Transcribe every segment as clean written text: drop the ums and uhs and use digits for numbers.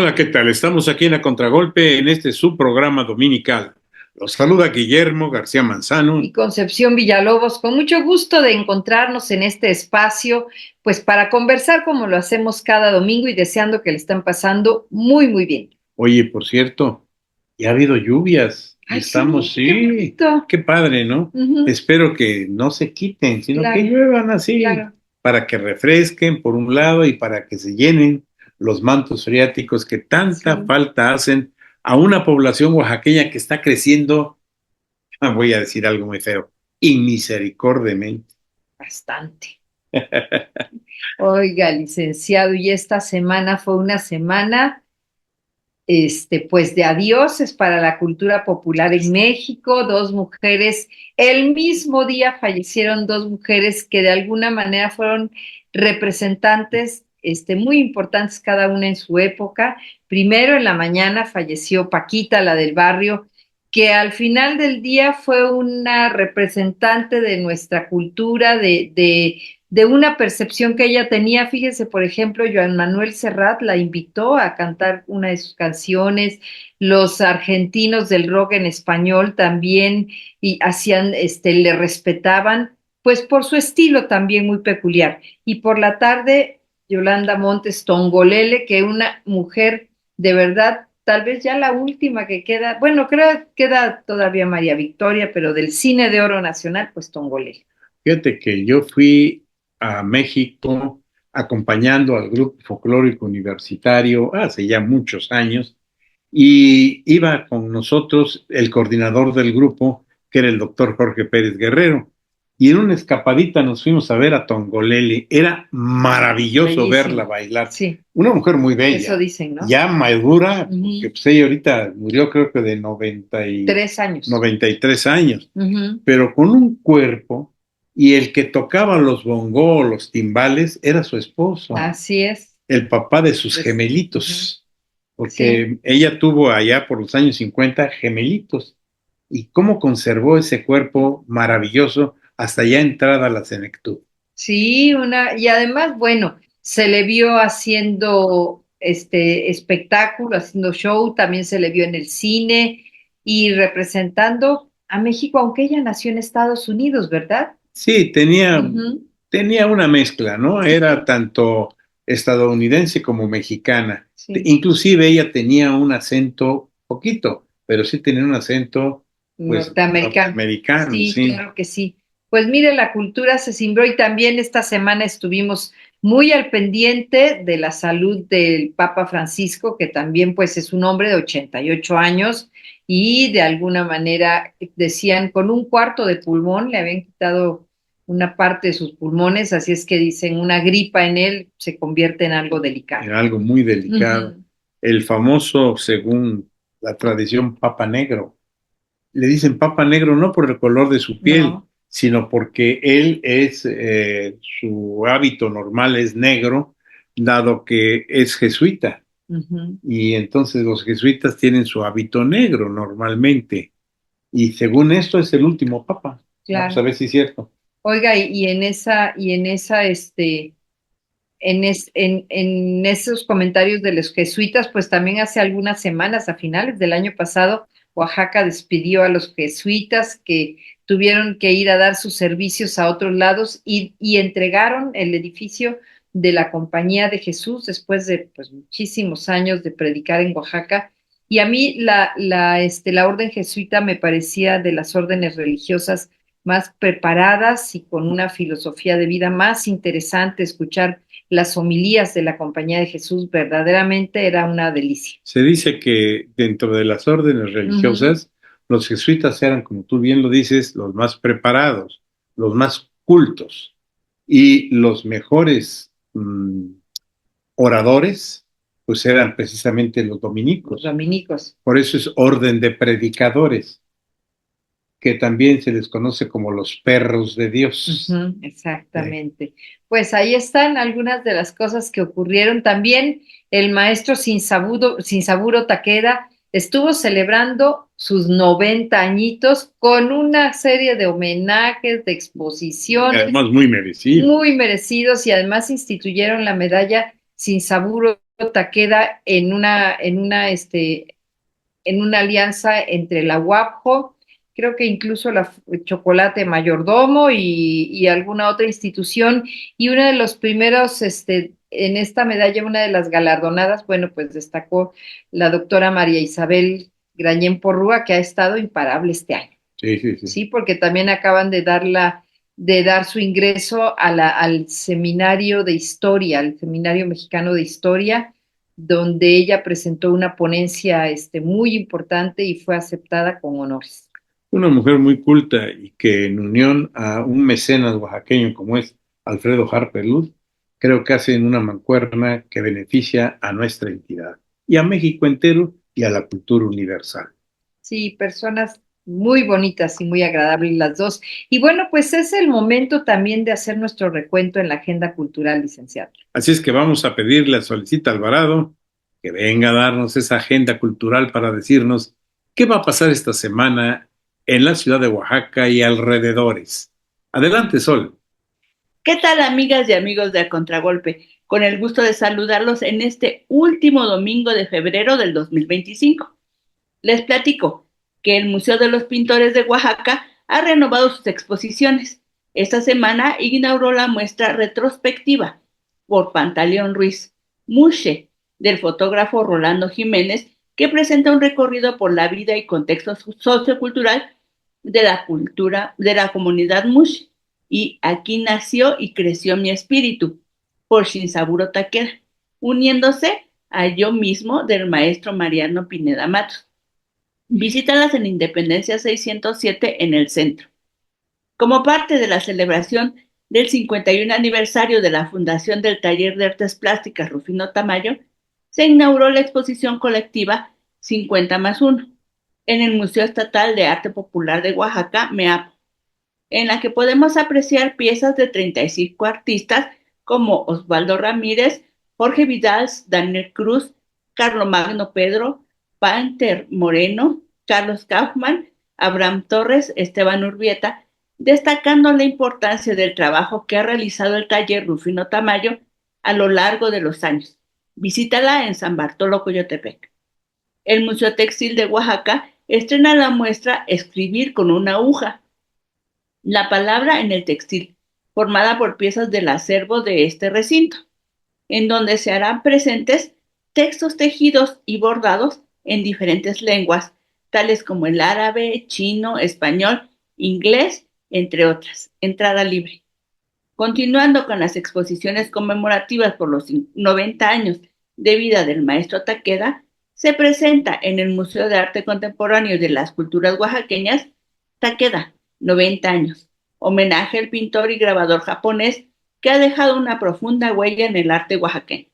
Hola, ¿qué tal? Estamos aquí en A Contragolpe en este subprograma dominical. Los saluda Guillermo García Manzano. Y Concepción Villalobos, con mucho gusto de encontrarnos en este espacio, pues para conversar como lo hacemos cada domingo y deseando que le estén pasando muy, muy bien. Oye, por cierto, ya ha habido lluvias y Ay, estamos, sí, qué sí, bonito. qué padre, ¿no? Ujú, Espero que no se quiten, sino que claro, lluevan así, claro. para que refresquen por un lado y para que se llenen los mantos freáticos que tanta Sí, falta hacen a una población oaxaqueña que está creciendo, voy a decir algo muy feo, inmisericordiamente. bastante. Oiga, licenciado, y esta semana fue una semana pues de adioses para la cultura popular en México. Dos mujeres, el mismo día fallecieron dos mujeres que de alguna manera fueron representantes muy importantes cada una en su época. Primero en la mañana falleció Paquita, la del barrio, que al final del día fue una representante de nuestra cultura, de una percepción que ella tenía. Fíjese, por ejemplo, Joan Manuel Serrat la invitó a cantar una de sus canciones, los argentinos del rock en español también, y hacían, le respetaban, pues por su estilo también muy peculiar. Y por la tarde, Yolanda Montes Tongolele, que una mujer de verdad, tal vez ya la última que queda, bueno, creo que queda todavía María Victoria, pero del cine de oro nacional, pues Tongolele. Fíjate que yo fui a México acompañando al grupo folclórico universitario hace ya muchos años y iba con nosotros el coordinador del grupo, que era el doctor Jorge Pérez Guerrero. Y en una escapadita nos fuimos a ver a Tongolele. Era maravilloso verla Bellísima. bailar. Sí, Una mujer muy eso bella, dicen, ¿no? ya madura, porque Ujú. pues ella ahorita murió creo que de 90 y 3 años. 93 años, Ujú. pero con un cuerpo, y el que tocaba los bongos, los timbales, era su esposo, Así es. el papá de sus Ujú. gemelitos, Sí, porque ella tuvo allá por los años 50 gemelitos. ¿Y cómo conservó ese cuerpo maravilloso hasta ya entrada a la senectud? sí, y además, bueno, se le vio haciendo este espectáculo, haciendo show, también se le vio en el cine y representando a México, aunque ella nació en Estados Unidos, ¿verdad? Sí, Ujú. tenía una mezcla, ¿no? Era Sí, tanto estadounidense como mexicana. sí, Inclusive ella tenía un acento poquito, pero sí tenía un acento, pues, norteamericano. norteamericano, Sí, sí. claro que sí. Pues mire, la cultura se cimbró y también esta semana estuvimos muy al pendiente de la salud del Papa Francisco, que también pues es un hombre de 88 años y de alguna manera decían con un cuarto de pulmón, le habían quitado una parte de sus pulmones, así es que dicen una gripa en él se convierte en algo delicado. Era algo muy delicado. Ujú. El famoso, según la tradición, Papa Negro. Le dicen Papa Negro no por el color de su piel, No. sino porque él es, su hábito normal es negro, dado que es jesuita. Ujú. Y entonces los jesuitas tienen su hábito negro normalmente. Y según esto es el último papa. Vamos a Claro. ver si es cierto. Oiga, en esos comentarios de los jesuitas, pues también hace algunas semanas, a finales del año pasado, Oaxaca despidió a los jesuitas que tuvieron que ir a dar sus servicios a otros lados y entregaron el edificio de la Compañía de Jesús después de pues, muchísimos años de predicar en Oaxaca. Y a mí la orden jesuita me parecía de las órdenes religiosas más preparadas y con una filosofía de vida más interesante. Escuchar las homilías de la Compañía de Jesús verdaderamente era una delicia. Se dice que dentro de las órdenes Ujú. religiosas, los jesuitas eran, como tú bien lo dices, los más preparados, los más cultos y los mejores oradores, pues eran precisamente los Los dominicos. dominicos. Por eso es orden de predicadores, que también se les conoce como los perros de Dios. Ujú, exactamente. Pues ahí están algunas de las cosas que ocurrieron. También el maestro Sinsaburo Takeda estuvo celebrando sus 90 añitos con una serie de homenajes, de exposiciones Además, muy merecido. muy merecidos y además instituyeron la medalla Sinsaburo Takeda en una alianza entre la UAPJO, creo que incluso la Chocolate Mayordomo y alguna otra institución, y uno de los primeros, en esta medalla, una de las galardonadas, bueno, pues destacó la doctora María Isabel Grañén Porrúa, que ha estado imparable este año. Sí, sí, sí. Sí, porque también acaban de dar su ingreso al seminario de historia, al seminario mexicano de historia, donde ella presentó una ponencia muy importante y fue aceptada con honores. Una mujer muy culta y que en unión a un mecenas oaxaqueño como es Alfredo Harper Luz, creo que hacen una mancuerna que beneficia a nuestra entidad y a México entero y a la cultura universal. Sí, personas muy bonitas y muy agradables las dos. Y bueno, pues es el momento también de hacer nuestro recuento en la agenda cultural, licenciado. Así es que vamos a pedirle a Solicita Alvarado que venga a darnos esa agenda cultural para decirnos qué va a pasar esta semana en la ciudad de Oaxaca y alrededores. Adelante, Sol. ¿Qué tal, amigas y amigos de A Contragolpe? Con el gusto de saludarlos en este último domingo de febrero del 2025. Les platico que el Museo de los Pintores de Oaxaca ha renovado sus exposiciones. Esta semana inauguró la muestra retrospectiva por Pantaleón Ruiz, Mushe, del fotógrafo Rolando Jiménez, que presenta un recorrido por la vida y contexto sociocultural de la comunidad Mushe. Y aquí nació y creció mi espíritu, por Shinsaburo Takeda, uniéndose a yo mismo del maestro Mariano Pineda Matos. Visítalas en Independencia 607 en el centro. Como parte de la celebración del 51 aniversario de la fundación del Taller de Artes Plásticas Rufino Tamayo, se inauguró la exposición colectiva 50+1 en el Museo Estatal de Arte Popular de Oaxaca, MEAP, en la que podemos apreciar piezas de 35 artistas como Osvaldo Ramírez, Jorge Vidal, Daniel Cruz, Carlomagno Pedro, Panter Moreno, Carlos Kaufman, Abraham Torres, Esteban Urbieta, destacando la importancia del trabajo que ha realizado el taller Rufino Tamayo a lo largo de los años. Visítala en San Bartolo, Coyotepec. El Museo Textil de Oaxaca estrena la muestra Escribir con una aguja, la palabra en el textil, formada por piezas del acervo de este recinto, en donde se harán presentes textos tejidos y bordados en diferentes lenguas, tales como el árabe, chino, español, inglés, entre otras. Entrada libre. Continuando con las exposiciones conmemorativas por los 90 años de vida del maestro Takeda, se presenta en el Museo de Arte Contemporáneo de las Culturas Oaxaqueñas Takeda, 90 años, homenaje al pintor y grabador japonés que ha dejado una profunda huella en el arte oaxaqueño.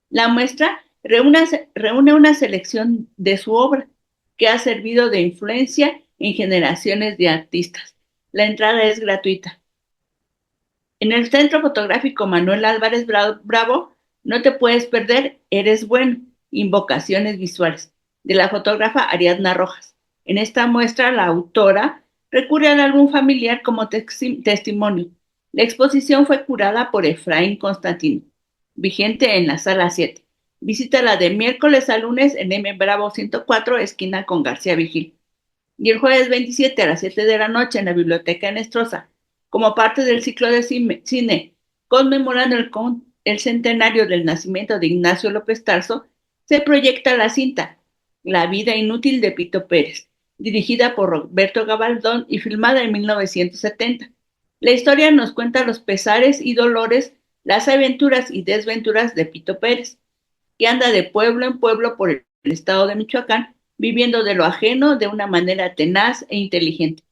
La muestra reúne una selección de su obra que ha servido de influencia en generaciones de artistas. La entrada es gratuita. En el Centro Fotográfico Manuel Álvarez Bravo, no te puedes perder Eres Bueno, Invocaciones Visuales, de la fotógrafa Ariadna Rojas. En esta muestra, la autora recurre al álbum familiar como testimonio. La exposición fue curada por Efraín Constantino, vigente en la Sala 7. Visítala de miércoles a lunes en M Bravo 104, esquina con García Vigil. Y el jueves 27 a las 7 de la noche en la Biblioteca Nestrosa, como parte del ciclo de cine conmemorando el centenario del nacimiento de Ignacio López Tarso, se proyecta la cinta La vida inútil de Pito Pérez, dirigida por Roberto Gabaldón y filmada en 1970. La historia nos cuenta los pesares y dolores, las aventuras y desventuras de Pito Pérez, que anda de pueblo en pueblo por el estado de Michoacán, viviendo de lo ajeno de una manera tenaz e inteligente,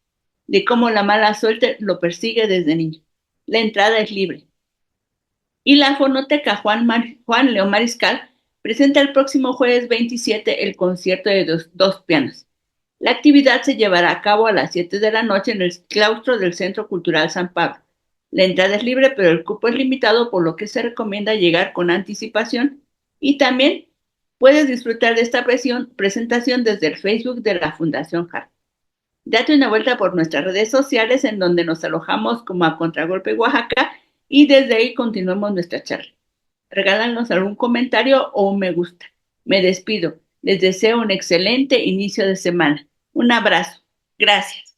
de cómo la mala suerte lo persigue desde niño. La entrada es libre. Y la fonoteca Juan León Mariscal presenta el próximo jueves 27 el concierto de dos pianos. La actividad se llevará a cabo a las 7 de la noche en el claustro del Centro Cultural San Pablo. La entrada es libre, pero el cupo es limitado, por lo que se recomienda llegar con anticipación. Y también puedes disfrutar de esta presentación desde el Facebook de la Fundación Hart. Date una vuelta por nuestras redes sociales, en donde nos alojamos como A Contragolpe Oaxaca, y desde ahí continuamos nuestra charla. Regálanos algún comentario o un me gusta. Me despido. Les deseo un excelente inicio de semana. Un abrazo. Gracias.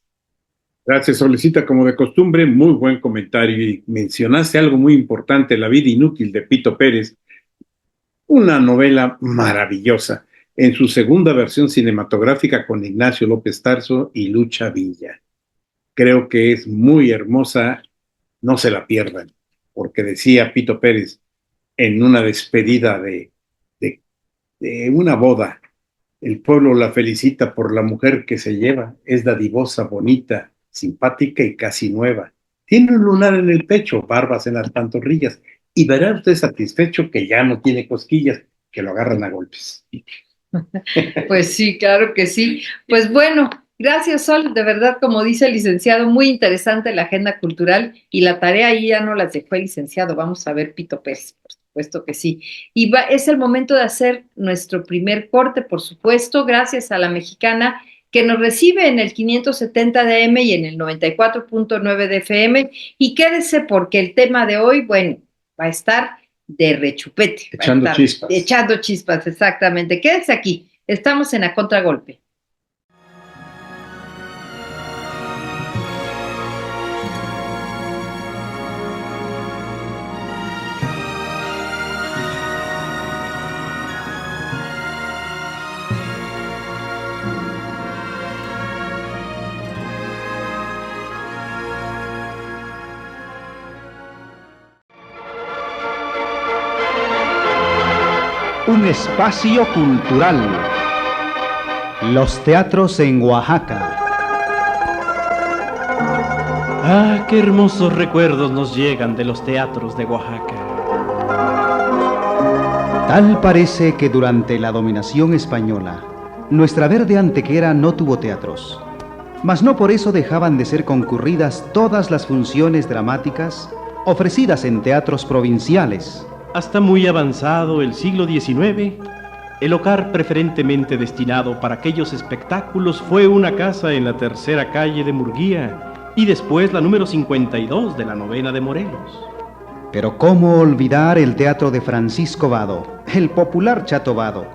Gracias, Solecita, como de costumbre, muy buen comentario. Y mencionaste algo muy importante, La vida inútil de Pito Pérez, una novela maravillosa, en su segunda versión cinematográfica con Ignacio López Tarso y Lucha Villa. Creo que es muy hermosa, no se la pierdan, porque decía Pito Pérez en una despedida de, de una boda, el pueblo la felicita por la mujer que se lleva, es dadivosa, bonita, simpática y casi nueva. Tiene un lunar en el pecho, barbas en las pantorrillas, y verá usted satisfecho que ya no tiene cosquillas, que lo agarran a golpes. Pues sí, claro que sí. Pues bueno, gracias, Sol. De verdad, como dice el licenciado, muy interesante la agenda cultural y la tarea ahí ya no las dejó el licenciado. Vamos a ver Pito Pérez, por supuesto que sí. Y es el momento de hacer nuestro primer corte, por supuesto, gracias a la mexicana que nos recibe en el 570 de AM y en el 94.9 de FM. Y quédese porque el tema de hoy, bueno, va a estar de rechupete. Echando chispas. Echando chispas, exactamente. Quédese aquí. Estamos en A Contragolpe. Un espacio cultural. Los teatros en Oaxaca. Ah, qué hermosos recuerdos nos llegan de los teatros de Oaxaca. Tal parece que durante la dominación española, nuestra verde Antequera no tuvo teatros, mas no por eso dejaban de ser concurridas todas las funciones dramáticas ofrecidas en teatros provinciales. Hasta muy avanzado el siglo XIX, el hogar preferentemente destinado para aquellos espectáculos fue una casa en la tercera calle de Murguía y después la número 52 de la novena de Morelos. Pero ¿cómo olvidar el teatro de Francisco Vado, el popular Chato Vado,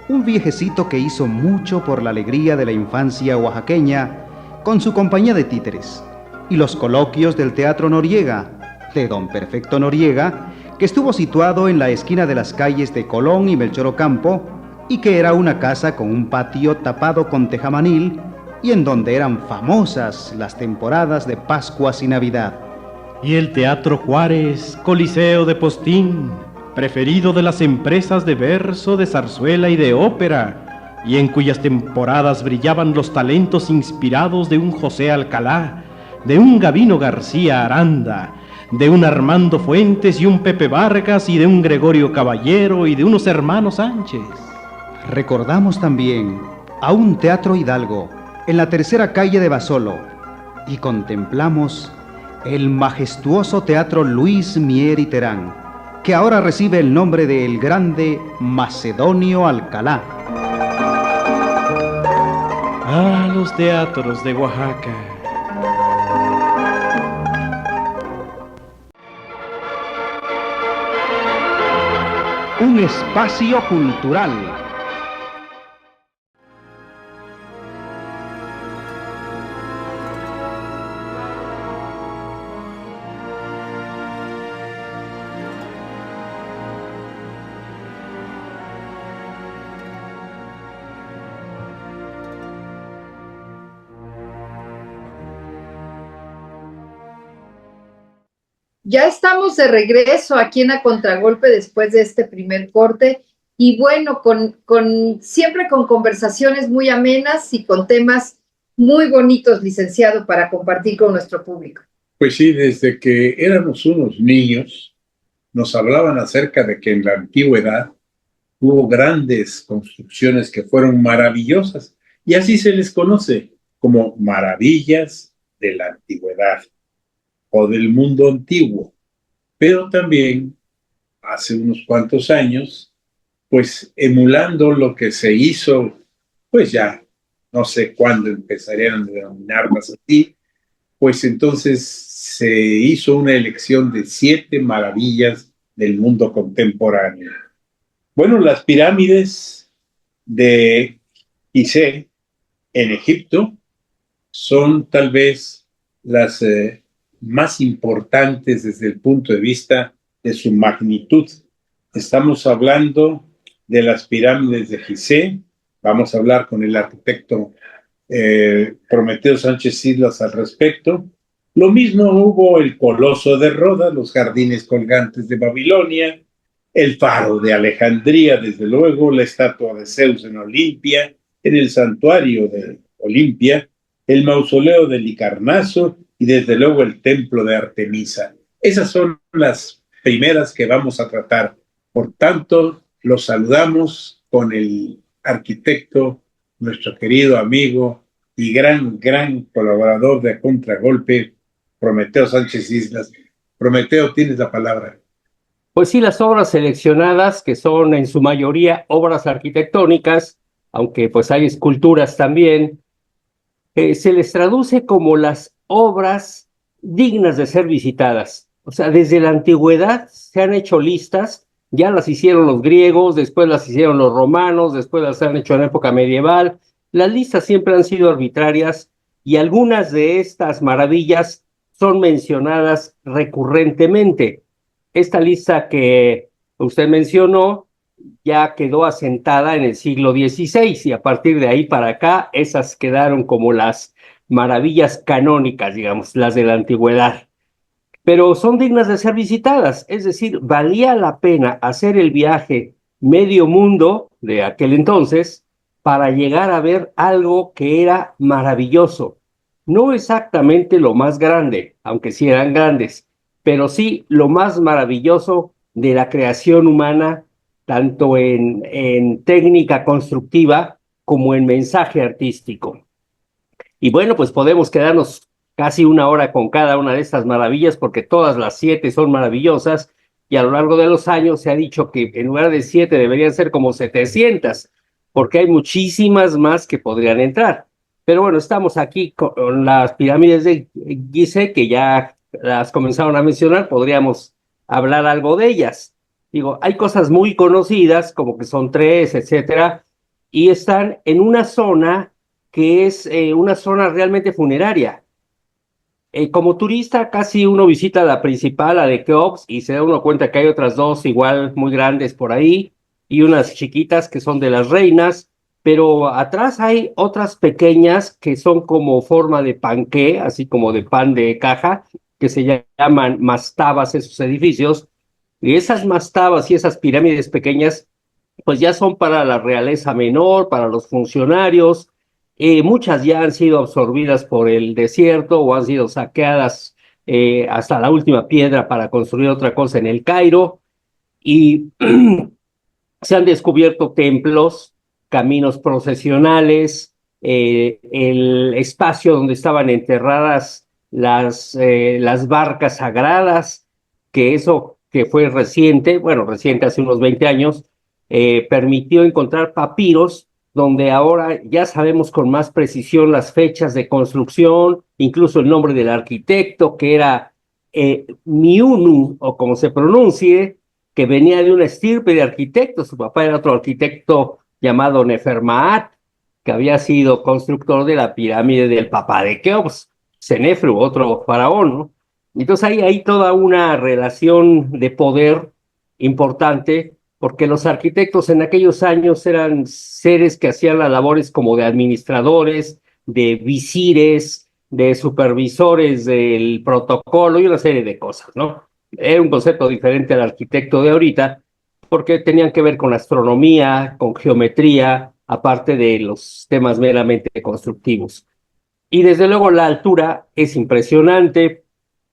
un viejecito que hizo mucho por la alegría de la infancia oaxaqueña con su compañía de títeres, y los coloquios del Teatro Noriega, de don Perfecto Noriega, que estuvo situado en la esquina de las calles de Colón y Melchor Ocampo, y que era una casa con un patio tapado con tejamanil, y en donde eran famosas las temporadas de Pascuas y Navidad. Y el Teatro Juárez, Coliseo de Postín, preferido de las empresas de verso, de zarzuela y de ópera, y en cuyas temporadas brillaban los talentos inspirados de un José Alcalá, de un Gavino García Aranda, de un Armando Fuentes y un Pepe Vargas y de un Gregorio Caballero y de unos hermanos Sánchez. Recordamos también a un Teatro Hidalgo en la tercera calle de Basolo y contemplamos el majestuoso Teatro Luis Mier y Terán, que ahora recibe el nombre de El Grande Macedonio Alcalá. Ah, los teatros de Oaxaca. Un espacio cultural. Ya estamos de regreso aquí en A Contragolpe después de este primer corte y bueno, siempre con conversaciones muy amenas y con temas muy bonitos, licenciado, para compartir con nuestro público. Pues sí, desde que éramos unos niños, nos hablaban acerca de que en la antigüedad hubo grandes construcciones que fueron maravillosas y así se les conoce como maravillas de la antigüedad o del mundo antiguo. Pero también hace unos cuantos años, pues emulando lo que se hizo, pues ya no sé cuándo empezarían a denominarlas así, pues entonces se hizo una elección de 7 maravillas del mundo contemporáneo. Bueno, las pirámides de Gizeh en Egipto son tal vez las más importantes desde el punto de vista de su magnitud. Estamos hablando de las pirámides de Gizeh. Vamos a hablar con el arquitecto Prometeo Sánchez Islas al respecto. Lo mismo hubo el Coloso de Rodas, los jardines colgantes de Babilonia, el Faro de Alejandría, desde luego, la estatua de Zeus en Olimpia, en el santuario de Olimpia, el mausoleo de Licarnaso y desde luego el templo de Artemisa. Esas son las primeras que vamos a tratar. Por tanto, los saludamos con el arquitecto, nuestro querido amigo y gran colaborador de A Contragolpe, Prometeo Sánchez Islas. Prometeo, tienes la palabra. Pues sí, las obras seleccionadas, que son en su mayoría obras arquitectónicas, aunque pues hay esculturas también, se les traduce como las obras dignas de ser visitadas. O sea, desde la antigüedad se han hecho listas, ya las hicieron los griegos, después las hicieron los romanos, después las han hecho en época medieval. Las listas siempre han sido arbitrarias y algunas de estas maravillas son mencionadas recurrentemente. Esta lista que usted mencionó ya quedó asentada en el siglo XVI y a partir de ahí para acá esas quedaron como las maravillas canónicas, digamos, las de la antigüedad. Pero son dignas de ser visitadas, es decir, valía la pena hacer el viaje medio mundo de aquel entonces para llegar a ver algo que era maravilloso. No exactamente lo más grande, aunque sí eran grandes, pero sí lo más maravilloso de la creación humana, tanto en técnica constructiva como en mensaje artístico. Y bueno, pues podemos quedarnos casi una hora con cada una de estas maravillas, porque todas las 7 son maravillosas, y a lo largo de los años se ha dicho que en lugar de 7 deberían ser como 700, porque hay muchísimas más que podrían entrar. Pero bueno, estamos aquí con las pirámides de Gizeh, que ya las comenzaron a mencionar, podríamos hablar algo de ellas. Digo, hay cosas muy conocidas, como que son 3, etcétera, y están en una zona que es una zona realmente funeraria. Como turista, casi uno visita la principal, la de Keops, y se da uno cuenta que hay otras 2 igual muy grandes por ahí, y unas chiquitas que son de las reinas, pero atrás hay otras pequeñas que son como forma de panqué, así como de pan de caja, que se llaman mastabas esos edificios, y esas mastabas y esas pirámides pequeñas, pues ya son para la realeza menor, para los funcionarios. Muchas ya han sido absorbidas por el desierto o han sido saqueadas hasta la última piedra para construir otra cosa en el Cairo, y se han descubierto templos, caminos procesionales, el espacio donde estaban enterradas las barcas sagradas, que eso que fue reciente, bueno, reciente hace unos 20 años, permitió encontrar papiros donde ahora ya sabemos con más precisión las fechas de construcción, incluso el nombre del arquitecto, que era Miunu, o como se pronuncie, que venía de una estirpe de arquitectos. Su papá era otro arquitecto llamado Nefermaat, que había sido constructor de la pirámide del papá de Keops, Senefru, otro faraón, ¿no? Entonces hay toda una relación de poder importante, porque los arquitectos en aquellos años eran seres que hacían las labores como de administradores, de visires, de supervisores del protocolo y una serie de cosas, ¿no? Era un concepto diferente al arquitecto de ahorita, porque tenían que ver con astronomía, con geometría, aparte de los temas meramente constructivos. Y desde luego la altura es impresionante,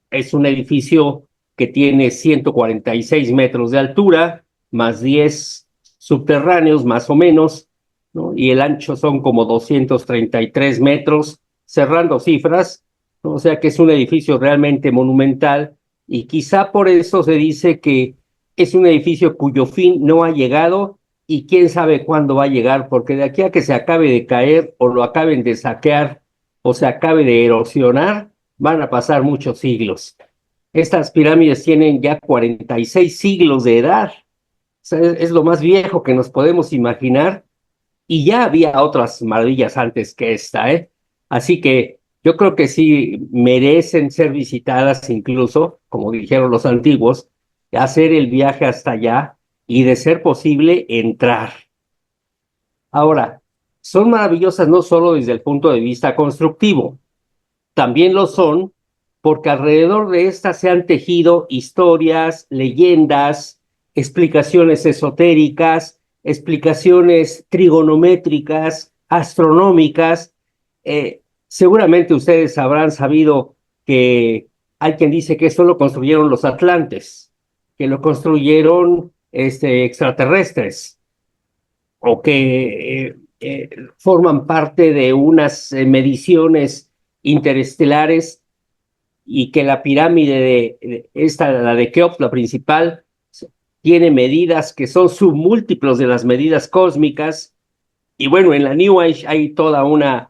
es un edificio que tiene 146 metros de altura, más 10 subterráneos más o menos, ¿no? Y el ancho son como 233 metros, cerrando cifras, ¿no? O sea que es un edificio realmente monumental, y quizá por eso se dice que es un edificio cuyo fin no ha llegado y quién sabe cuándo va a llegar, porque de aquí a que se acabe de caer o lo acaben de saquear o se acabe de erosionar, van a pasar muchos siglos. Estas pirámides tienen ya 46 siglos de edad. O sea, es lo más viejo que nos podemos imaginar. Y ya había otras maravillas antes que esta, ¿eh? Así que yo creo que sí merecen ser visitadas incluso, como dijeron los antiguos, hacer el viaje hasta allá y de ser posible entrar. Ahora, son maravillosas no solo desde el punto de vista constructivo, también lo son porque alrededor de estas se han tejido historias, leyendas, explicaciones esotéricas, explicaciones trigonométricas, astronómicas. Seguramente ustedes habrán sabido que hay quien dice que esto lo construyeron los atlantes, que lo construyeron extraterrestres, o que forman parte de unas mediciones interestelares, y que la pirámide la de Keops, la principal, tiene medidas que son submúltiplos de las medidas cósmicas. Y bueno, en la New Age hay toda una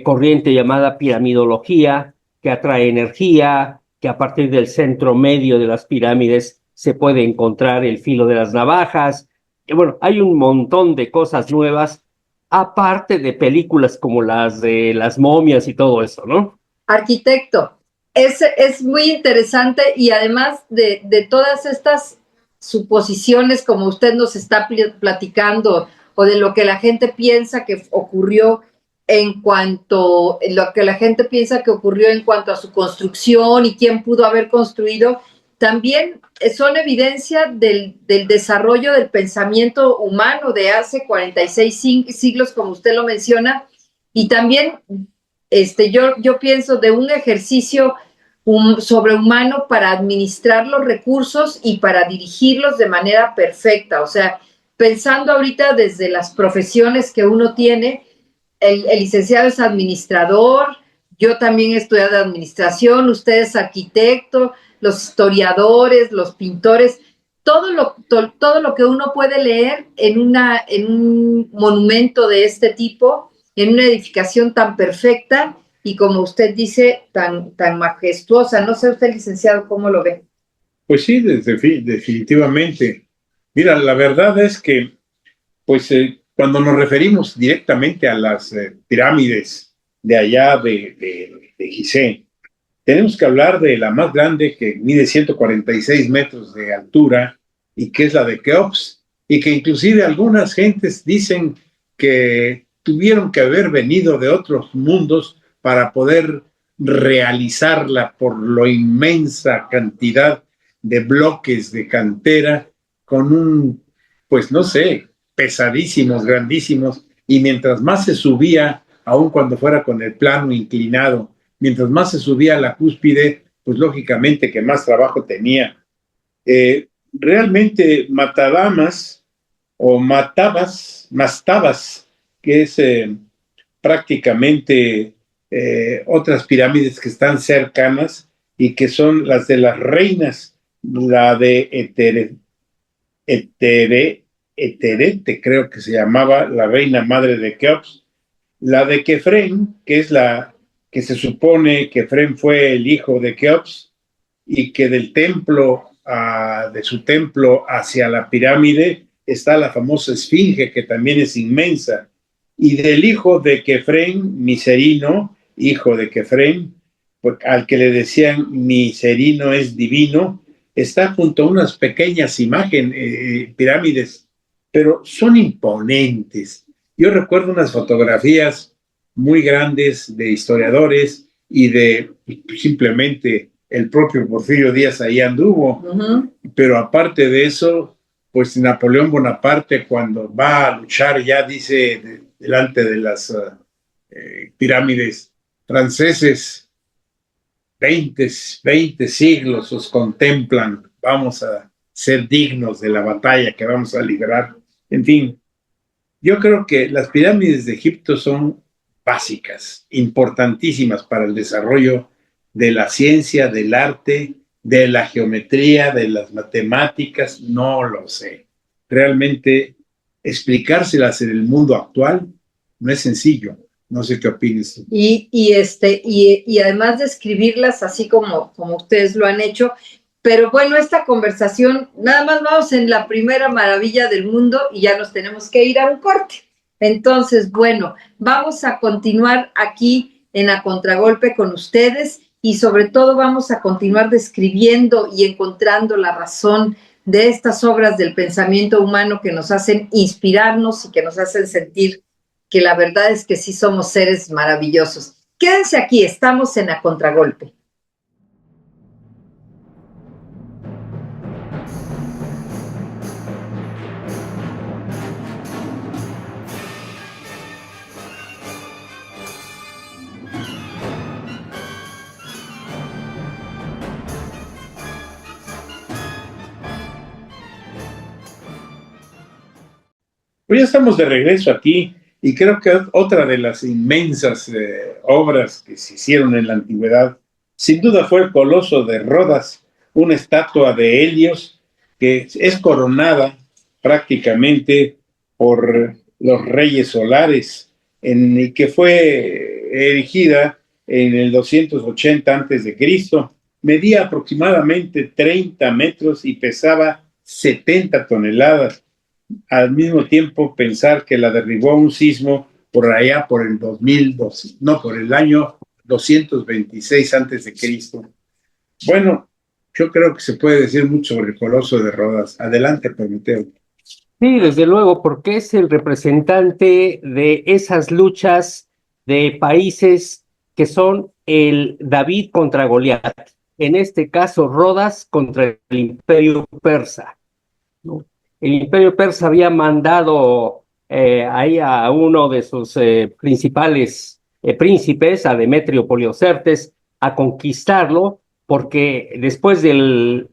corriente llamada piramidología, que atrae energía, que a partir del centro medio de las pirámides se puede encontrar el filo de las navajas. Y bueno, hay un montón de cosas nuevas, aparte de películas como las de las momias y todo eso, ¿no? Arquitecto, es muy interesante, y además de todas estas suposiciones, como usted nos está platicando, o de lo que la gente piensa que ocurrió lo que la gente piensa que ocurrió en cuanto a su construcción y quién pudo haber construido, también son evidencia del desarrollo del pensamiento humano de hace 46 siglos, como usted lo menciona, y también yo pienso de un ejercicio sobrehumano para administrar los recursos y para dirigirlos de manera perfecta. O sea, pensando ahorita desde las profesiones que uno tiene, el licenciado es administrador, yo también he estudiado administración, usted es arquitecto, los historiadores, los pintores, todo lo que uno puede leer en un monumento de este tipo, en una edificación tan perfecta y, como usted dice, tan majestuosa. No sé usted, licenciado, ¿cómo lo ve? Pues sí, definitivamente. Mira, la verdad es que, pues, cuando nos referimos directamente a las pirámides de allá de Gizeh, tenemos que hablar de la más grande, que mide 146 metros de altura, y que es la de Keops, y que inclusive algunas gentes dicen que tuvieron que haber venido de otros mundos para poder realizarla por lo inmensa cantidad de bloques de cantera, con pues no sé, pesadísimos, grandísimos, y mientras más se subía, aun cuando fuera con el plano inclinado, mientras más se subía a la cúspide, pues lógicamente que más trabajo tenía. Realmente Matadamas o Mastabas, que es prácticamente otras pirámides que están cercanas y que son las de las reinas, la de Eterete, creo que se llamaba, la reina madre de Keops, la de Kefren, que es la que se supone que Kefren fue el hijo de Keops, y que del templo, de su templo hacia la pirámide, está la famosa esfinge, que también es inmensa, y del hijo de Kefren, Miserino, hijo de Kefren, al que le decían Miserino es divino, está junto a unas pequeñas pirámides, pero son imponentes. Yo recuerdo unas fotografías muy grandes de historiadores y de simplemente el propio Porfirio Díaz ahí anduvo. Pero aparte de eso, pues Napoleón Bonaparte, cuando va a luchar, ya dice delante de las pirámides franceses, 20 siglos os contemplan, vamos a ser dignos de la batalla que vamos a librar. En fin, yo creo que las pirámides de Egipto son básicas, importantísimas para el desarrollo de la ciencia, del arte, de la geometría, de las matemáticas, no lo sé. Realmente explicárselas en el mundo actual no es sencillo. No sé qué opinas. Y además de escribirlas así como ustedes lo han hecho. Pero bueno, esta conversación, nada más vamos en la primera maravilla del mundo y ya nos tenemos que ir a un corte. Entonces, bueno, vamos a continuar aquí en A Contragolpe con ustedes y sobre todo vamos a continuar describiendo y encontrando la razón de estas obras del pensamiento humano que nos hacen inspirarnos y que nos hacen sentir que la verdad es que sí somos seres maravillosos. Quédense aquí, estamos en A Contragolpe. Pues ya estamos de regreso aquí y creo que otra de las inmensas obras que se hicieron en la antigüedad, sin duda fue el Coloso de Rodas, una estatua de Helios que es coronada prácticamente por los reyes solares y que fue erigida en el 280 antes de Cristo. Medía aproximadamente 30 metros y pesaba 70 toneladas. Al mismo tiempo pensar que la derribó un sismo por allá por el 2002, no, por el año 226 antes de Cristo. Bueno, yo creo que se puede decir mucho sobre el Coloso de Rodas. Adelante, Prometeo. Sí, desde luego, porque es el representante de esas luchas de países que son el David contra Goliat. En este caso, Rodas contra el Imperio Persa, ¿no? El Imperio Persa había mandado ahí a uno de sus principales príncipes, a Demetrio Poliocertes, a conquistarlo, porque después del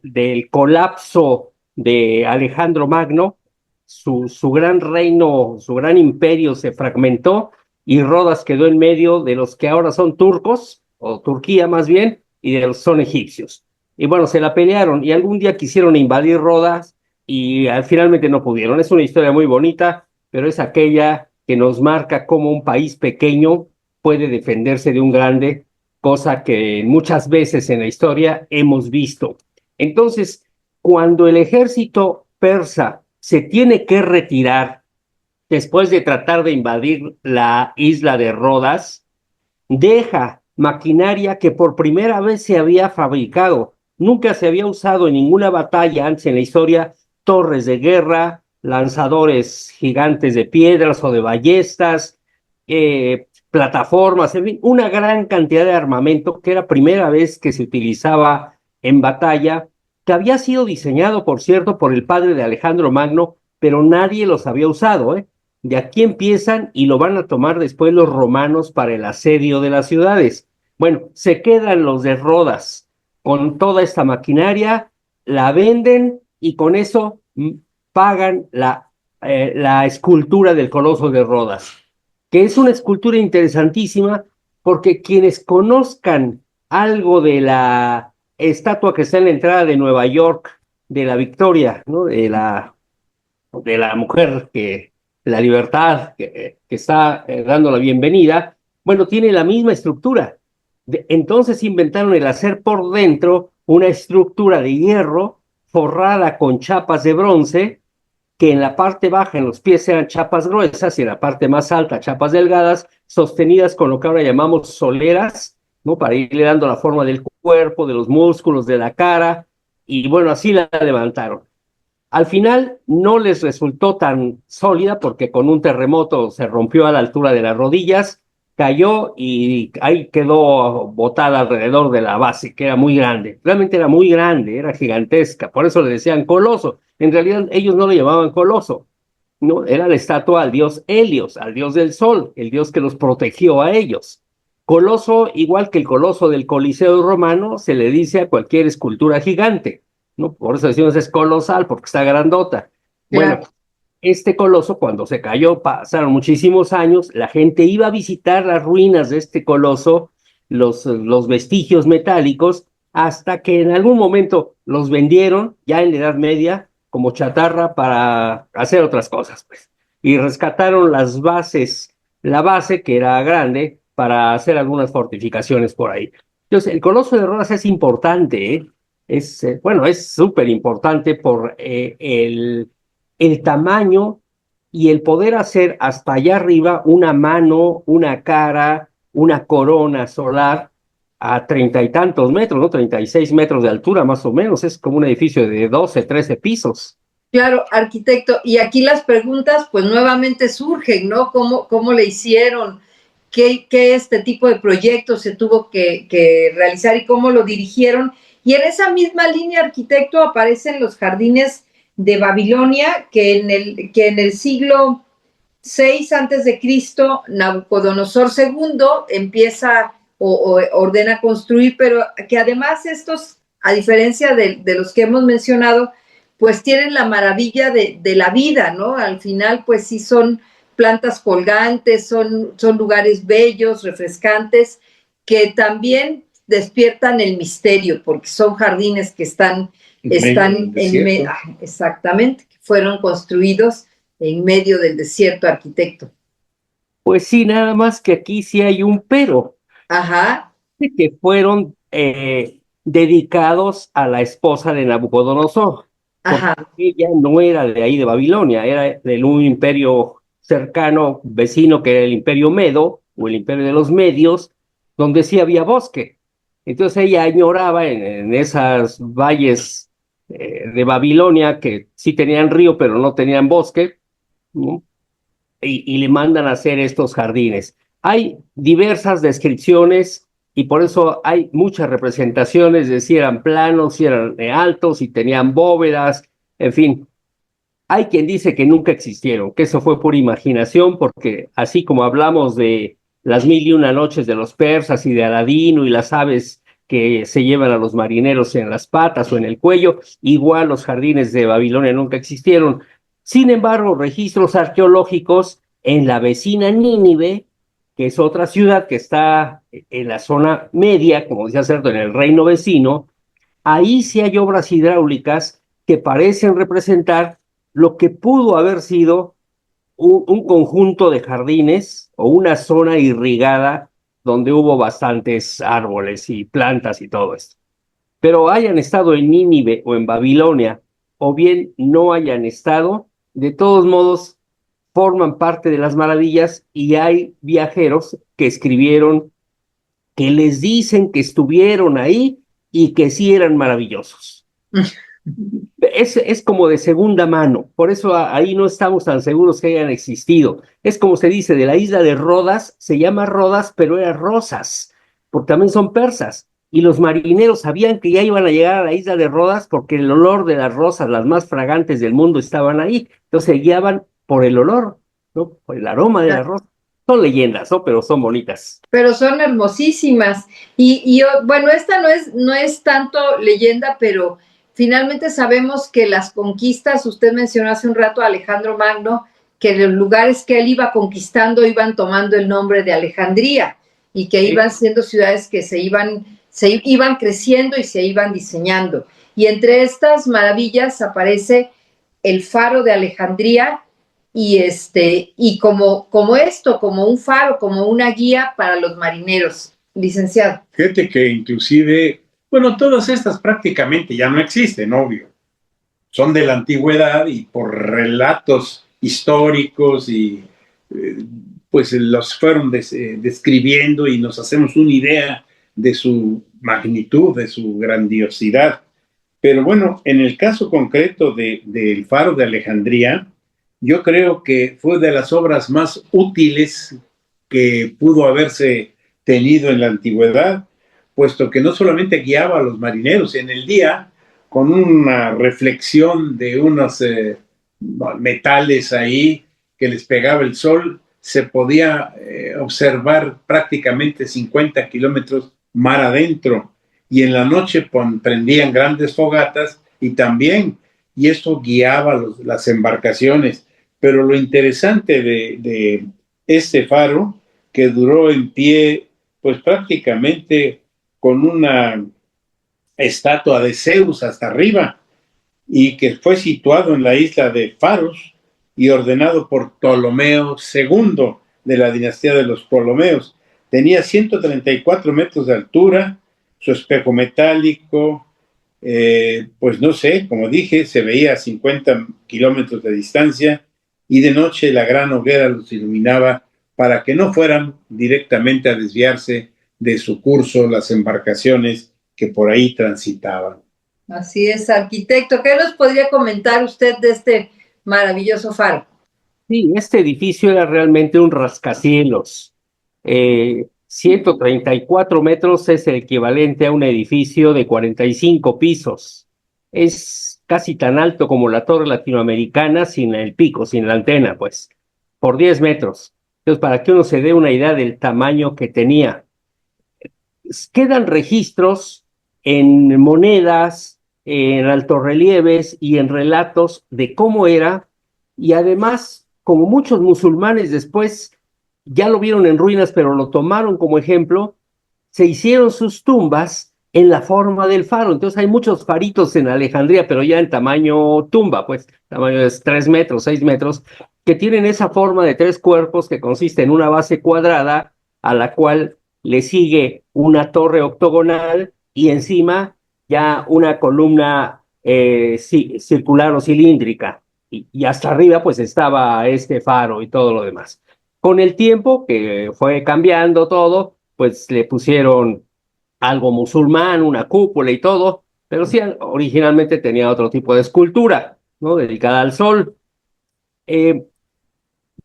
colapso de Alejandro Magno, su gran reino, su gran imperio se fragmentó y Rodas quedó en medio de los que ahora son turcos, o Turquía más bien, y de los que son egipcios. Y bueno, se la pelearon y algún día quisieron invadir Rodas y finalmente no pudieron. Es una historia muy bonita, pero es aquella que nos marca cómo un país pequeño puede defenderse de un grande, cosa que muchas veces en la historia hemos visto. Entonces, cuando el ejército persa se tiene que retirar después de tratar de invadir la isla de Rodas, deja maquinaria que por primera vez se había fabricado. Nunca se había usado en ninguna batalla antes en la historia torres de guerra, lanzadores gigantes de piedras o de ballestas, plataformas, en fin, una gran cantidad de armamento que era primera vez que se utilizaba en batalla, que había sido diseñado, por cierto, por el padre de Alejandro Magno, pero nadie los había usado, ¿eh? De aquí empiezan y lo van a tomar después los romanos para el asedio de las ciudades. Bueno, se quedan los de Rodas con toda esta maquinaria, la venden y con eso pagan la escultura del Coloso de Rodas, que es una escultura interesantísima porque quienes conozcan algo de la estatua que está en la entrada de Nueva York, de la Victoria, ¿no? de la mujer que la libertad que está dando la bienvenida, bueno, tiene la misma estructura. Entonces inventaron el hacer por dentro una estructura de hierro forrada con chapas de bronce, que en la parte baja, en los pies, eran chapas gruesas y en la parte más alta, chapas delgadas, sostenidas con lo que ahora llamamos soleras, ¿no? Para irle dando la forma del cuerpo, de los músculos, de la cara, y bueno, así la levantaron. Al final no les resultó tan sólida porque con un terremoto se rompió a la altura de las rodillas, cayó y ahí quedó botada alrededor de la base, que era muy grande. Realmente era muy grande, era gigantesca, por eso le decían coloso. En realidad ellos no lo llamaban coloso, no, era la estatua al dios Helios, al dios del sol, el dios que los protegió a ellos. Coloso, igual que el coloso del Coliseo romano, se le dice a cualquier escultura gigante, ¿no? Por eso decimos es colosal, porque está grandota. Bueno, este coloso, cuando se cayó, pasaron muchísimos años, la gente iba a visitar las ruinas de este coloso, los vestigios metálicos, hasta que en algún momento los vendieron, ya en la Edad Media, como chatarra para hacer otras cosas, pues. Y rescataron las bases la base, que era grande, para hacer algunas fortificaciones por ahí. Entonces, el Coloso de Rodas es importante, ¿eh? Bueno, es súper importante por el tamaño y el poder hacer hasta allá arriba una mano, una cara, una corona solar a 30 y tantos metros, ¿no? 36 metros de altura más o menos. Es como un edificio de 12, 13 pisos. Claro, arquitecto, y aquí las preguntas pues nuevamente surgen, ¿no? ¿Cómo le hicieron? ¿Qué este tipo de proyectos se tuvo que realizar y cómo lo dirigieron? Y en esa misma línea, arquitecto, aparecen los jardines de Babilonia, que en el siglo VI antes de Cristo, Nabucodonosor II empieza o ordena construir, pero que además estos, a diferencia de los que hemos mencionado, pues tienen la maravilla de la vida, ¿no? Al final, pues sí son plantas colgantes, son lugares bellos, refrescantes, que también despiertan el misterio, porque son jardines que están exactamente, que fueron construidos en medio del desierto, arquitecto. Pues sí, nada más que aquí sí hay un pero, Ajá, que fueron dedicados a la esposa de Nabucodonosor, porque ajá. ella no era de ahí de Babilonia, era de un imperio cercano, vecino, que era el imperio Medo, o el imperio de los Medios, donde sí había bosque. Entonces ella añoraba en esas valles de Babilonia, que sí tenían río, pero no tenían bosque, ¿no? Y le mandan a hacer estos jardines. Hay diversas descripciones y por eso hay muchas representaciones de si eran planos, si eran altos, si tenían bóvedas, en fin. Hay quien dice que nunca existieron, que eso fue por imaginación, porque así como hablamos de las 1001 noches de los persas y de Aladino y las aves que se llevan a los marineros en las patas o en el cuello, igual los jardines de Babilonia nunca existieron. Sin embargo, registros arqueológicos en la vecina Nínive, que es otra ciudad que está en la zona media, como decía Cerdo, en el reino vecino, ahí sí hay obras hidráulicas que parecen representar lo que pudo haber sido un conjunto de jardines o una zona irrigada donde hubo bastantes árboles y plantas y todo esto. Pero hayan estado en Nínive o en Babilonia, o bien no hayan estado, de todos modos forman parte de las maravillas y hay viajeros que escribieron que les dicen que estuvieron ahí y que sí eran maravillosos. Es como de segunda mano, por eso ahí no estamos tan seguros que hayan existido. Es como se dice, de la isla de Rodas, se llama Rodas, pero era Rosas, porque también son persas. Y los marineros sabían que ya iban a llegar a la isla de Rodas porque el olor de las rosas, las más fragantes del mundo, estaban ahí. Entonces se guiaban por el olor, ¿no? Por el aroma de las rosas. Son leyendas, ¿no? Pero son bonitas. Pero son hermosísimas. Bueno, esta no es tanto leyenda, pero finalmente sabemos que las conquistas, usted mencionó hace un rato a Alejandro Magno, que los lugares que él iba conquistando iban tomando el nombre de Alejandría y que iban siendo ciudades que se iban creciendo y se iban diseñando. Y entre estas maravillas aparece el Faro de Alejandría, y como un faro, como una guía para los marineros, licenciado. Fíjate que inclusive, bueno, todas estas prácticamente ya no existen, obvio. Son de la antigüedad y por relatos históricos y pues los fueron describiendo y nos hacemos una idea de su magnitud, de su grandiosidad. Pero bueno, en el caso concreto del Faro de Alejandría, yo creo que fue de las obras más útiles que pudo haberse tenido en la antigüedad, puesto que no solamente guiaba a los marineros en el día, con una reflexión de unos metales ahí que les pegaba el sol, se podía observar prácticamente 50 kilómetros mar adentro, y en la noche prendían grandes fogatas y esto guiaba las embarcaciones. Pero lo interesante de este faro, que duró en pie pues prácticamente con una estatua de Zeus hasta arriba, y que fue situado en la isla de Faros y ordenado por Ptolomeo II, de la dinastía de los Ptolomeos. Tenía 134 metros de altura, su espejo metálico, pues no sé, como dije, se veía a 50 kilómetros de distancia y de noche la gran hoguera los iluminaba para que no fueran directamente a desviarse de su curso las embarcaciones que por ahí transitaban. Así es, arquitecto. ¿Qué nos podría comentar usted de este maravilloso faro? Sí, este edificio era realmente un rascacielos. 134 metros es el equivalente a un edificio de 45 pisos. Es casi tan alto como la torre latinoamericana sin el pico, sin la antena, pues, por 10 metros. Entonces, para que uno se dé una idea del tamaño que tenía. Quedan registros en monedas, en altorrelieves y en relatos de cómo era, y además, como muchos musulmanes después ya lo vieron en ruinas, pero lo tomaron como ejemplo, se hicieron sus tumbas en la forma del faro. Entonces hay muchos faritos en Alejandría, pero ya en tamaño tumba, pues, tamaño de 3 metros, 6 metros, que tienen esa forma de 3 cuerpos que consiste en una base cuadrada a la cual le sigue una torre octogonal y encima ya una columna circular o cilíndrica. Y hasta arriba pues estaba este faro y todo lo demás. Con el tiempo que fue cambiando todo, pues le pusieron algo musulmán, una cúpula y todo, pero sí, originalmente tenía otro tipo de escultura, ¿no? Dedicada al sol. Eh,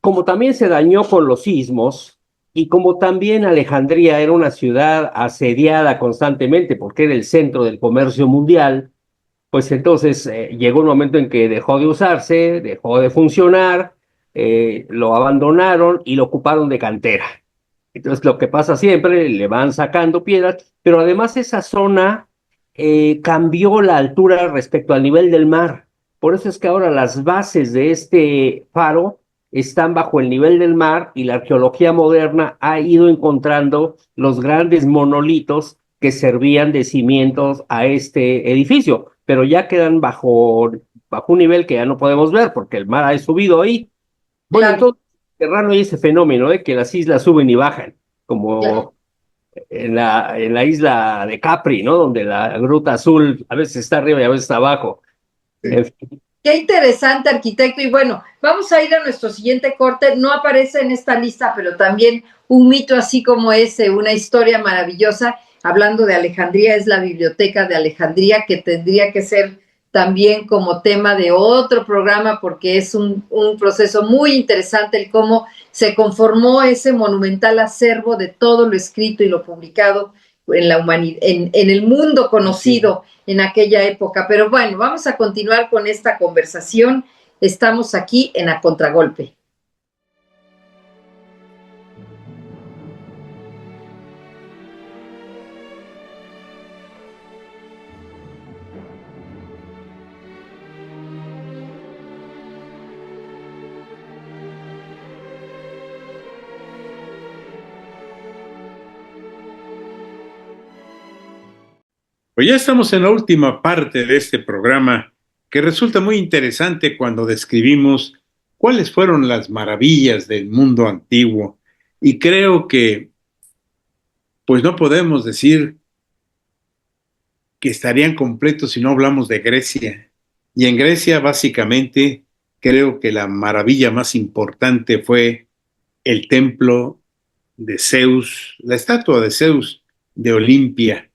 Como también se dañó con los sismos, y como también Alejandría era una ciudad asediada constantemente porque era el centro del comercio mundial, pues entonces llegó un momento en que dejó de usarse, dejó de funcionar, lo abandonaron y lo ocuparon de cantera. Entonces lo que pasa siempre, le van sacando piedras, pero además esa zona cambió la altura respecto al nivel del mar. Por eso es que ahora las bases de este faro están bajo el nivel del mar y la arqueología moderna ha ido encontrando los grandes monolitos que servían de cimientos a este edificio, pero ya quedan bajo un nivel que ya no podemos ver porque el mar ha subido ahí. Bueno, Claro. entonces, raro hay ese fenómeno de que las islas suben y bajan, como Claro. en la isla de Capri, ¿no? Donde la Gruta Azul a veces está arriba y a veces está abajo. Sí. En fin, Qué interesante, arquitecto. Y bueno, vamos a ir a nuestro siguiente corte. No aparece en esta lista, pero también un mito así como ese, una historia maravillosa. Hablando de Alejandría, es la Biblioteca de Alejandría, que tendría que ser también como tema de otro programa, porque es un proceso muy interesante el cómo se conformó ese monumental acervo de todo lo escrito y lo publicado en la humanidad, en el mundo conocido en aquella época. Pero bueno, vamos a continuar con esta conversación. Estamos aquí en A Contragolpe. Pues ya estamos en la última parte de este programa, que resulta muy interesante cuando describimos cuáles fueron las maravillas del mundo antiguo. Y creo que, pues no podemos decir que estarían completos si no hablamos de Grecia. Y en Grecia, básicamente, creo que la maravilla más importante fue el templo de Zeus, la estatua de Zeus de Olimpia.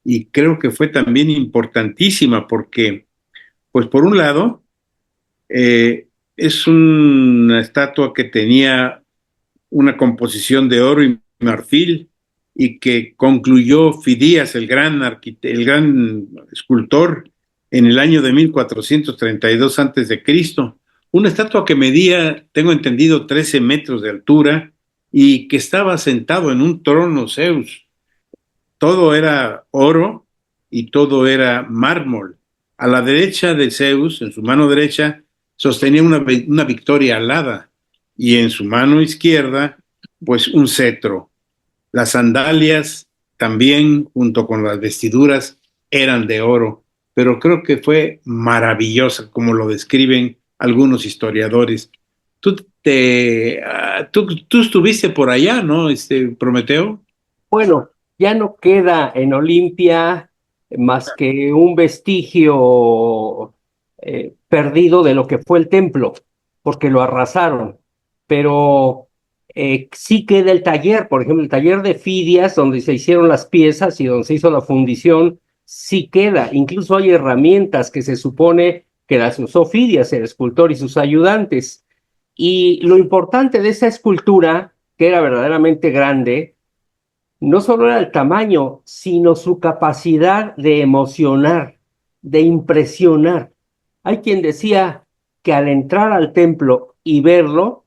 Y creo que fue también importantísima porque, pues por un lado, es una estatua que tenía una composición de oro y marfil y que concluyó Fidías, el gran escultor, en el año de 1432 antes de Cristo. Una estatua que medía, tengo entendido, 13 metros de altura y que estaba sentado en un trono Zeus. Todo era oro y todo era mármol. A la derecha de Zeus, en su mano derecha, sostenía una victoria alada y en su mano izquierda, pues un cetro. Las sandalias también, junto con las vestiduras, eran de oro, pero creo que fue maravillosa, como lo describen algunos historiadores. ¿Tú tú estuviste por allá, ¿no? Prometeo. Bueno, ya no queda en Olimpia más que un vestigio perdido de lo que fue el templo, porque lo arrasaron. Pero sí queda el taller, por ejemplo, el taller de Fidias, donde se hicieron las piezas y donde se hizo la fundición, sí queda. Incluso hay herramientas que se supone que las usó Fidias, el escultor y sus ayudantes. Y lo importante de esa escultura, que era verdaderamente grande, no solo era el tamaño, sino su capacidad de emocionar, de impresionar. Hay quien decía que al entrar al templo y verlo,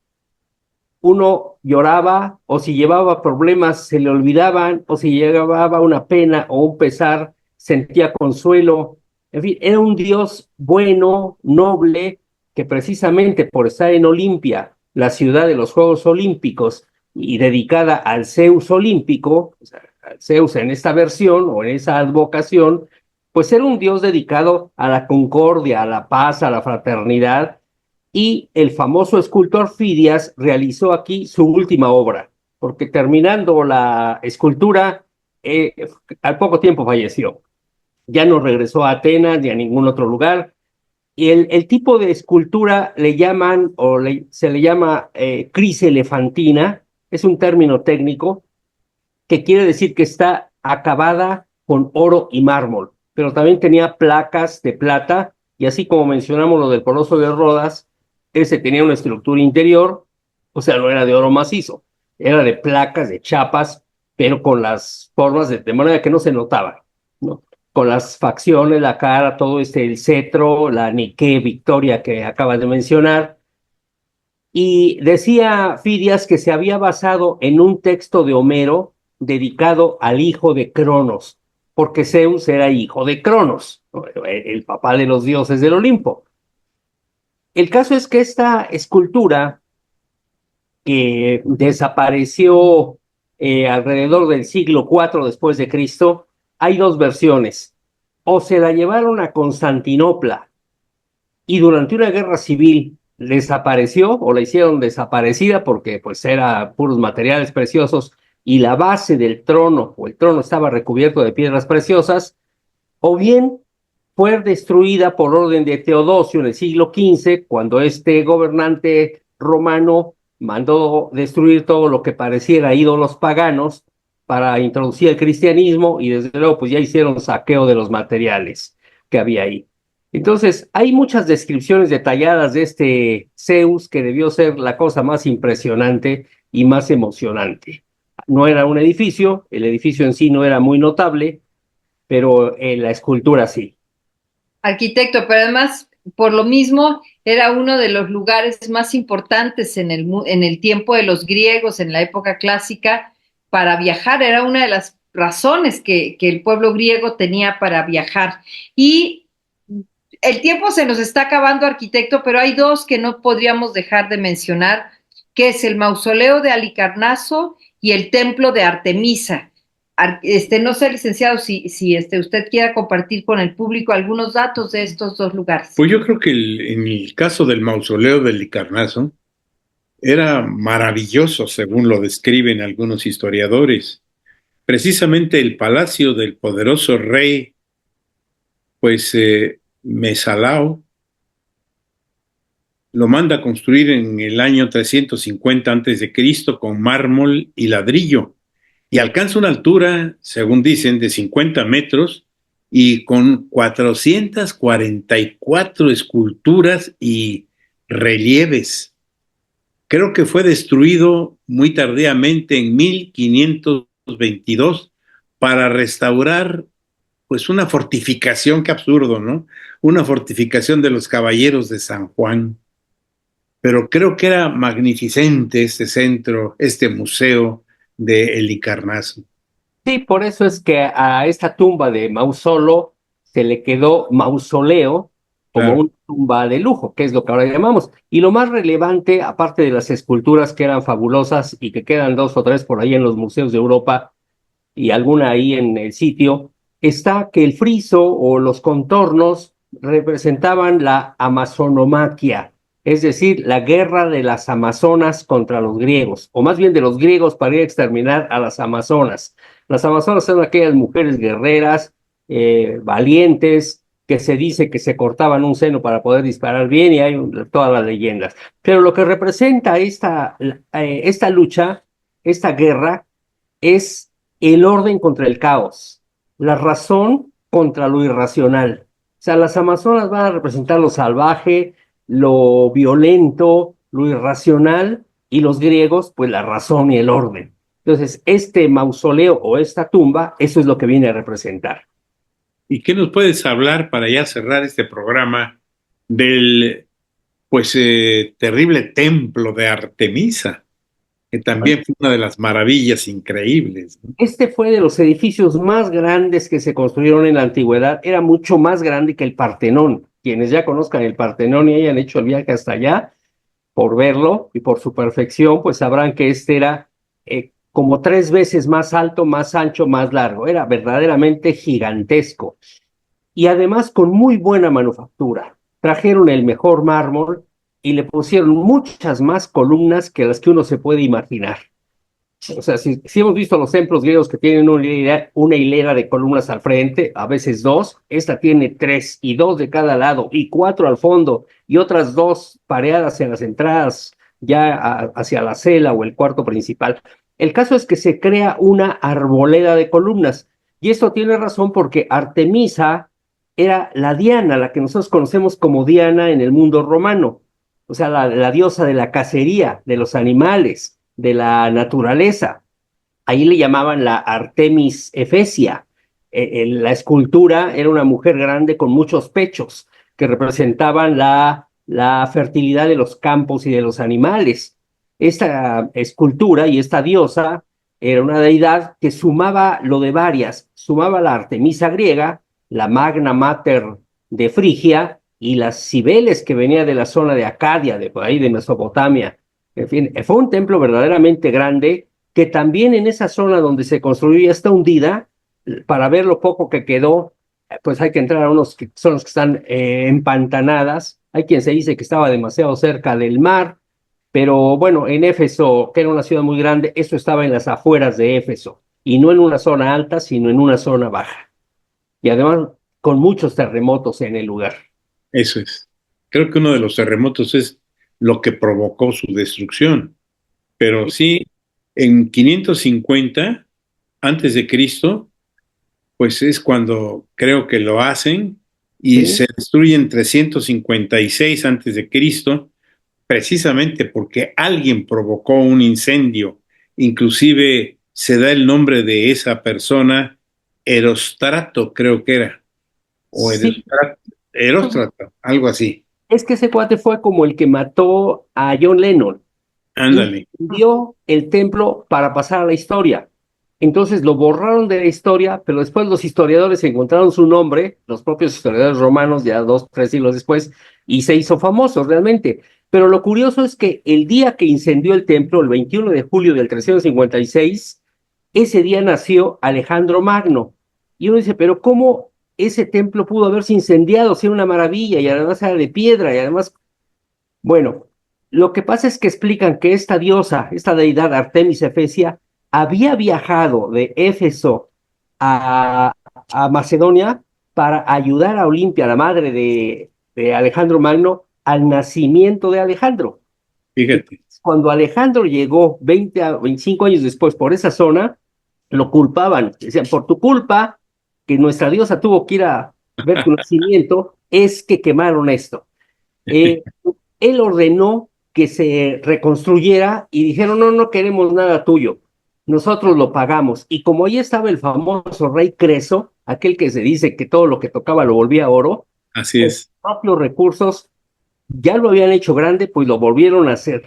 uno lloraba, o si llevaba problemas se le olvidaban, o si llevaba una pena o un pesar, sentía consuelo. En fin, era un Dios bueno, noble, que precisamente por estar en Olimpia, la ciudad de los Juegos Olímpicos, y dedicada al Zeus olímpico, o sea, al Zeus en esta versión o en esa advocación, pues era un Dios dedicado a la concordia, a la paz, a la fraternidad, y el famoso escultor Fidias realizó aquí su última obra, porque terminando la escultura, al poco tiempo falleció. Ya no regresó a Atenas ni a ningún otro lugar. Y el tipo de escultura le llaman, se le llama criselefantina, es un término técnico que quiere decir que está acabada con oro y mármol, pero también tenía placas de plata, y así como mencionamos lo del Coloso de Rodas, ese tenía una estructura interior, o sea, no era de oro macizo, era de placas, de chapas, pero con las formas de manera que no se notaban, ¿no? Con las facciones, la cara, todo el cetro, la Nike Victoria que acabas de mencionar. Y decía Fidias que se había basado en un texto de Homero dedicado al hijo de Cronos, porque Zeus era hijo de Cronos, ¿no? El papá de los dioses del Olimpo. El caso es que esta escultura, que desapareció alrededor del siglo IV después de Cristo, hay dos versiones. O se la llevaron a Constantinopla y durante una guerra civil desapareció o la hicieron desaparecida porque pues era puros materiales preciosos y la base del trono o el trono estaba recubierto de piedras preciosas, o bien fue destruida por orden de Teodosio en el siglo XV, cuando este gobernante romano mandó destruir todo lo que pareciera ídolos paganos para introducir el cristianismo, y desde luego pues ya hicieron saqueo de los materiales que había ahí. Entonces, hay muchas descripciones detalladas de este Zeus que debió ser la cosa más impresionante y más emocionante. No era un edificio, el edificio en sí no era muy notable, pero la escultura sí. Arquitecto, pero además, por lo mismo, era uno de los lugares más importantes en el tiempo de los griegos, en la época clásica, para viajar. Era una de las razones que el pueblo griego tenía para viajar. Y el tiempo se nos está acabando, arquitecto, pero hay dos que no podríamos dejar de mencionar, que es el mausoleo de Halicarnaso y el templo de Artemisa. No sé, licenciado, si usted quiera compartir con el público algunos datos de estos dos lugares. Pues yo creo que en el caso del mausoleo del Halicarnaso era maravilloso, según lo describen algunos historiadores. Precisamente el palacio del poderoso rey, pues Mesalao, lo manda a construir en el año 350 a.C. con mármol y ladrillo, y alcanza una altura, según dicen, de 50 metros y con 444 esculturas y relieves. Creo que fue destruido muy tardíamente en 1522 para restaurar pues una fortificación, qué absurdo, ¿no? Una fortificación de los caballeros de San Juan. Pero creo que era magnificente este centro, este museo de Halicarnaso. Sí, por eso es que a esta tumba de Mausolo se le quedó mausoleo como Claro. una tumba de lujo, que es lo que ahora llamamos. Y lo más relevante, aparte de las esculturas que eran fabulosas y que quedan dos o tres por ahí en los museos de Europa y alguna ahí en el sitio, está que el friso o los contornos representaban la amazonomaquia, es decir, la guerra de las amazonas contra los griegos, o más bien de los griegos para ir a exterminar a las amazonas. Las amazonas son aquellas mujeres guerreras, valientes, que se dice que se cortaban un seno para poder disparar bien, y hay todas las leyendas. Pero lo que representa esta lucha, esta guerra, es el orden contra el caos, la razón contra lo irracional. O sea, las amazonas van a representar lo salvaje, lo violento, lo irracional, y los griegos, pues la razón y el orden. Entonces, este mausoleo o esta tumba, eso es lo que viene a representar. ¿Y qué nos puedes hablar para ya cerrar este programa del terrible templo de Artemisa, que también fue una de las maravillas increíbles, ¿no? Este fue de los edificios más grandes que se construyeron en la antigüedad, era mucho más grande que el Partenón. Quienes ya conozcan el Partenón y hayan hecho el viaje hasta allá, por verlo y por su perfección, pues sabrán que este era como 3 veces más alto, más ancho, más largo. Era verdaderamente gigantesco. Y además con muy buena manufactura. Trajeron el mejor mármol y le pusieron muchas más columnas que las que uno se puede imaginar. O sea, si hemos visto los templos griegos que tienen una hilera de columnas al frente, a veces 2, esta tiene 3, y 2 de cada lado, y 4 al fondo, y otras 2 pareadas en las entradas, ya hacia la cela o el cuarto principal. El caso es que se crea una arboleda de columnas, y esto tiene razón porque Artemisa era la Diana, la que nosotros conocemos como Diana en el mundo romano, o sea, la diosa de la cacería, de los animales, de la naturaleza. Ahí le llamaban la Artemis Efesia. La escultura era una mujer grande con muchos pechos que representaban la fertilidad de los campos y de los animales. Esta escultura y esta diosa era una deidad que sumaba lo de varias, sumaba la Artemisa griega, la Magna Mater de Frigia, y las Cibeles que venía de la zona de Acadia, de por ahí de Mesopotamia. En fin, fue un templo verdaderamente grande, que también en esa zona donde se construyó ya está hundida. Para ver lo poco que quedó, pues hay que entrar a unos que son los que están empantanadas. Hay quien se dice que estaba demasiado cerca del mar, pero bueno, en Éfeso, que era una ciudad muy grande, eso estaba en las afueras de Éfeso, y no en una zona alta, sino en una zona baja. Y además con muchos terremotos en el lugar. Eso es. Creo que uno de los terremotos es lo que provocó su destrucción. Pero sí, en 550 antes de Cristo, pues es cuando creo que lo hacen, y Sí. se destruye en 356 antes de Cristo, precisamente porque alguien provocó un incendio. Inclusive se da el nombre de esa persona, Erostrato, creo que era, o Sí, Eróstrato, algo así. es que ese cuate fue como el que mató a John Lennon. Ándale. Incendió el templo para pasar a la historia. Entonces lo borraron de la historia, pero después los historiadores encontraron su nombre, los propios historiadores romanos, ya 2, 3 siglos después, y se hizo famoso realmente. Pero lo curioso es que el día que incendió el templo, el 21 de julio del 356, ese día nació Alejandro Magno. Y uno dice, pero ¿cómo ese templo pudo haberse incendiado? Si era una maravilla, y además era de piedra, y además, bueno, lo que pasa es que explican que esta diosa, esta deidad Artemis Efesia, había viajado de Éfeso a, a Macedonia para ayudar a Olimpia, la madre de Alejandro Magno, al nacimiento de Alejandro. Fíjate. Cuando Alejandro llegó 20 a 25 años después por esa zona, lo culpaban. Decían, por tu culpa, que nuestra diosa tuvo que ir a ver tu nacimiento, es que quemaron esto. Él ordenó que se reconstruyera y dijeron, no, no queremos nada tuyo, nosotros lo pagamos. Y como ahí estaba el famoso rey Creso, aquel que se dice que todo lo que tocaba lo volvía oro, Así con es. propios recursos, ya lo habían hecho grande, pues lo volvieron a hacer.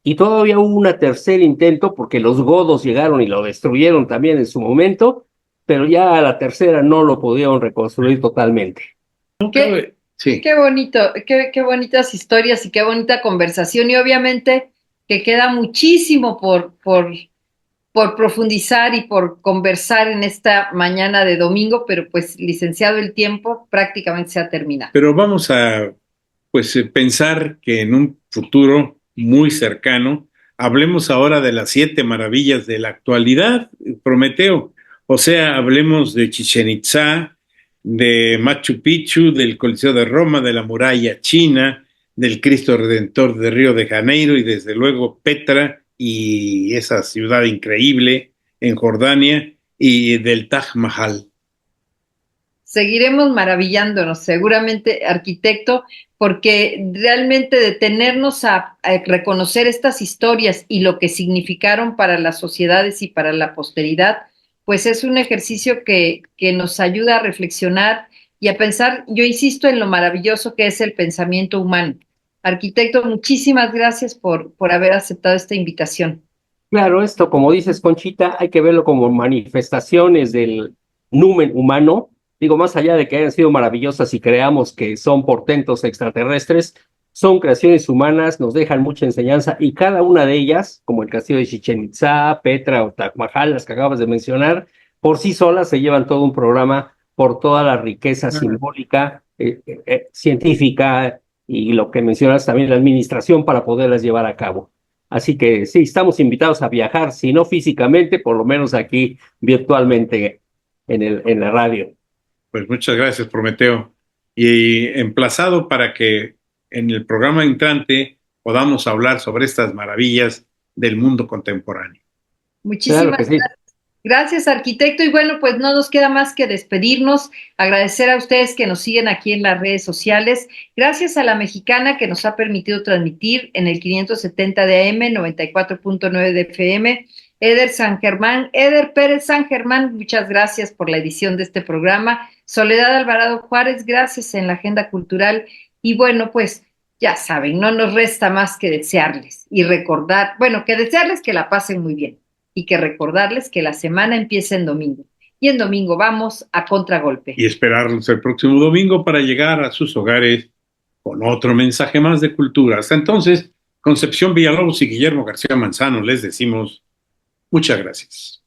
Y todavía hubo un tercer intento, porque los godos llegaron y lo destruyeron también en su momento, pero ya a la tercera no lo pudieron reconstruir totalmente. Qué, Sí. qué bonito, qué bonitas historias y qué bonita conversación. Y obviamente que queda muchísimo por profundizar y por conversar en esta mañana de domingo, pero pues licenciado el tiempo prácticamente se ha terminado. Pero vamos a pues pensar que en un futuro muy cercano hablemos ahora de las 7 maravillas de la actualidad, Prometeo. O sea, hablemos de Chichén Itzá, de Machu Picchu, del Coliseo de Roma, de la muralla china, del Cristo Redentor de Río de Janeiro y desde luego Petra y esa ciudad increíble en Jordania y del Taj Mahal. Seguiremos maravillándonos, seguramente, arquitecto, porque realmente detenernos a reconocer estas historias y lo que significaron para las sociedades y para la posteridad, pues es un ejercicio que nos ayuda a reflexionar y a pensar, yo insisto en lo maravilloso que es el pensamiento humano. Arquitecto, muchísimas gracias por haber aceptado esta invitación. Claro, esto, como dices, Conchita, hay que verlo como manifestaciones del numen humano. Digo, más allá de que hayan sido maravillosas y creamos que son portentos extraterrestres, son creaciones humanas, nos dejan mucha enseñanza y cada una de ellas, como el castillo de Chichén Itzá, Petra o Taj Mahal, las que acabas de mencionar, por sí solas se llevan todo un programa por toda la riqueza simbólica, científica y lo que mencionas también, la administración para poderlas llevar a cabo. Así que sí, estamos invitados a viajar, si no físicamente, por lo menos aquí virtualmente en la radio. Pues muchas gracias, Prometeo. Y emplazado para que en el programa entrante podamos hablar sobre estas maravillas del mundo contemporáneo. Claro Muchísimas que sí. gracias, arquitecto. Y bueno, pues no nos queda más que despedirnos, agradecer a ustedes que nos siguen aquí en las redes sociales. Gracias a La Mexicana que nos ha permitido transmitir en el 570 de AM, 94.9 de FM. Eder Pérez San Germán, muchas gracias por la edición de este programa. Soledad Alvarado Juárez, gracias en la agenda cultural. Y bueno, pues ya saben, no nos resta más que desearles y recordar, bueno, que desearles que la pasen muy bien y que recordarles que la semana empieza en domingo. Y en domingo vamos a contragolpe. Y esperarlos el próximo domingo para llegar a sus hogares con otro mensaje más de cultura. Hasta entonces, Concepción Villalobos y Guillermo García Manzano les decimos muchas gracias.